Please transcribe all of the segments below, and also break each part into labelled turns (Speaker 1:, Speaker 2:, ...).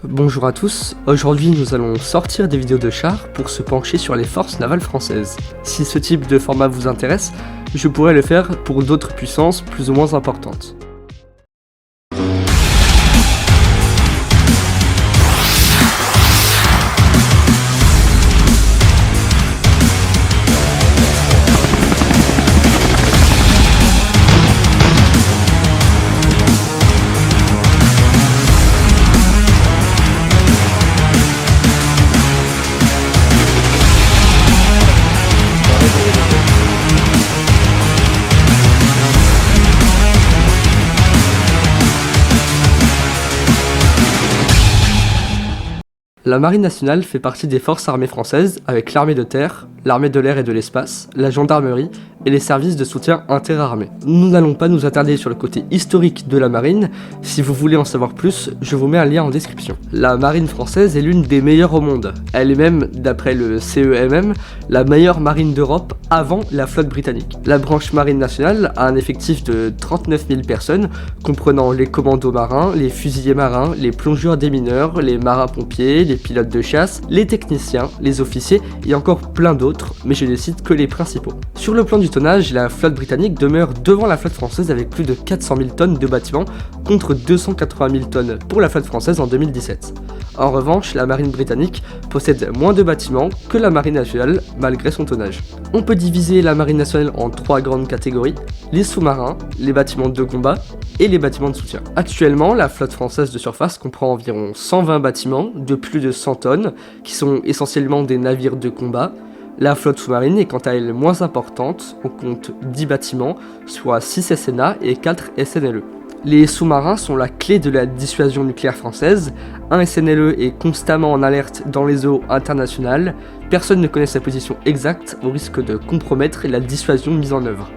Speaker 1: Bonjour à tous, aujourd'hui nous allons sortir des vidéos de chars pour se pencher sur les forces navales françaises. Si ce type de format vous intéresse, je pourrais le faire pour d'autres puissances plus ou moins importantes. La Marine nationale fait partie des forces armées françaises avec l'armée de terre, l'armée de l'air et de l'espace, la gendarmerie et les services de soutien interarmés. Nous n'allons pas nous attarder sur le côté historique de la marine, si vous voulez en savoir plus, je vous mets un lien en description. La marine française est l'une des meilleures au monde, elle est même, d'après le CEMM, la meilleure marine d'Europe avant la flotte britannique. La branche marine nationale a un effectif de 39 000 personnes, comprenant les commandos marins, les fusiliers marins, les plongeurs démineurs, les marins-pompiers, les pilotes de chasse, les techniciens, les officiers et encore plein d'autres, mais je ne cite que les principaux. Sur le plan du tonnage, la flotte britannique demeure devant la flotte française avec plus de 400 000 tonnes de bâtiments contre 280 000 tonnes pour la flotte française en 2017. En revanche, la marine britannique possède moins de bâtiments que la marine nationale malgré son tonnage. On peut diviser la marine nationale en trois grandes catégories, les sous-marins, les bâtiments de combat et les bâtiments de soutien. Actuellement, la flotte française de surface comprend environ 120 bâtiments de plus de 100 tonnes qui sont essentiellement des navires de combat. La flotte sous-marine est quant à elle moins importante, on compte 10 bâtiments, soit 6 SNA et 4 SNLE. Les sous-marins sont la clé de la dissuasion nucléaire française, un SNLE est constamment en alerte dans les eaux internationales, personne ne connaît sa position exacte au risque de compromettre la dissuasion mise en œuvre.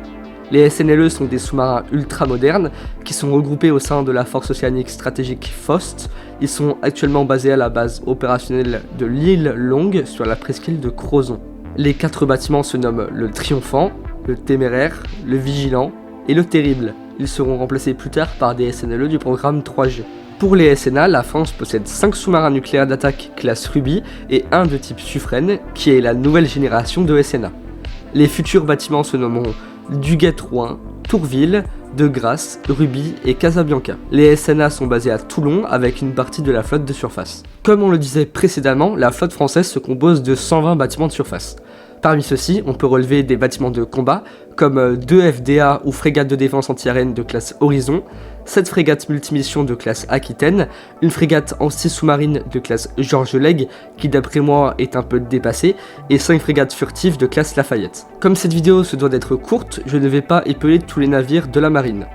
Speaker 1: Les SNLE sont des sous-marins ultra-modernes qui sont regroupés au sein de la force océanique stratégique FOST. Ils sont actuellement basés à la base opérationnelle de l'île Longue sur la presqu'île de Crozon. Les 4 bâtiments se nomment le Triomphant, le Téméraire, le Vigilant et le Terrible. Ils seront remplacés plus tard par des SNLE du programme 3G. Pour les SNA, la France possède 5 sous-marins nucléaires d'attaque classe Ruby et un de type Suffren, qui est la nouvelle génération de SNA. Les futurs bâtiments se nommeront Duguay-Trouin, Tourville, De Grasse, Ruby et Casabianca. Les SNA sont basés à Toulon avec une partie de la flotte de surface. Comme on le disait précédemment, la flotte française se compose de 120 bâtiments de surface. Parmi ceux-ci, on peut relever des bâtiments de combat, comme 2 FDA ou frégates de défense antiaérienne de classe Horizon, 7 frégates multimissions de classe Aquitaine, une frégate anti-sous-marine de classe Georges Legge, qui d'après moi est un peu dépassée, et 5 frégates furtives de classe Lafayette. Comme cette vidéo se doit d'être courte, je ne vais pas épeler tous les navires de la marine.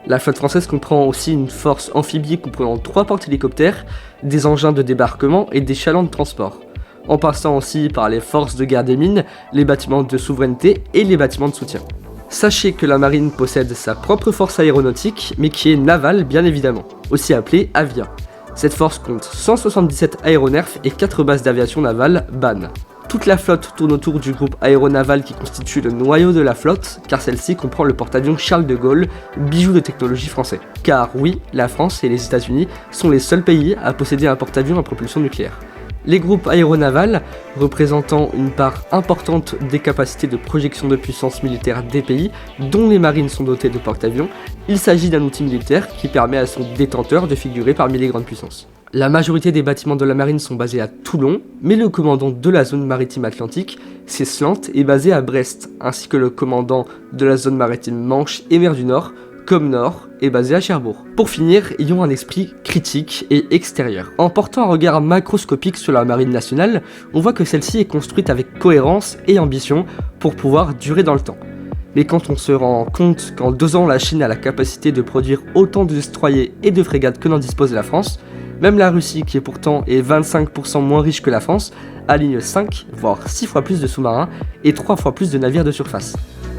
Speaker 1: La flotte française comprend aussi une force amphibie comprenant 3 porte-hélicoptères, des engins de débarquement et des chalands de transport, en passant aussi par les forces de guerre des mines, les bâtiments de souveraineté et les bâtiments de soutien. Sachez que la marine possède sa propre force aéronautique, mais qui est navale bien évidemment, aussi appelée Avia. Cette force compte 177 aéronefs et 4 bases d'aviation navale BAN. Toute la flotte tourne autour du groupe aéronaval qui constitue le noyau de la flotte, car celle-ci comprend le porte-avions Charles de Gaulle, bijou de technologie français. Car oui, la France et les États-Unis sont les seuls pays à posséder un porte-avions à propulsion nucléaire. Les groupes aéronavals, représentant une part importante des capacités de projection de puissance militaire des pays, dont les marines sont dotées de porte-avions, il s'agit d'un outil militaire qui permet à son détenteur de figurer parmi les grandes puissances. La majorité des bâtiments de la marine sont basés à Toulon, mais le commandant de la zone maritime atlantique, Ceslant, est basé à Brest, ainsi que le commandant de la zone maritime Manche et mer du Nord, comme Nord, est basé à Cherbourg. Pour finir, ayons un esprit critique et extérieur. En portant un regard macroscopique sur la marine nationale, on voit que celle-ci est construite avec cohérence et ambition pour pouvoir durer dans le temps. Mais quand on se rend compte qu'en 2 ans la Chine a la capacité de produire autant de destroyers et de frégates que n'en dispose la France, même la Russie, qui est pourtant 25% moins riche que la France, aligne 5 voire 6 fois plus de sous-marins et 3 fois plus de navires de surface.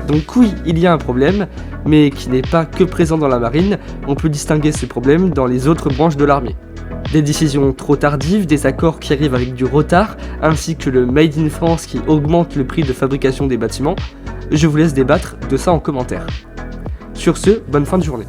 Speaker 1: Donc oui, il y a un problème, mais qui n'est pas que présent dans la marine, on peut distinguer ce problème dans les autres branches de l'armée. Des décisions trop tardives, des accords qui arrivent avec du retard, ainsi que le Made in France qui augmente le prix de fabrication des bâtiments. Je vous laisse débattre de ça en commentaire. Sur ce, bonne fin de journée.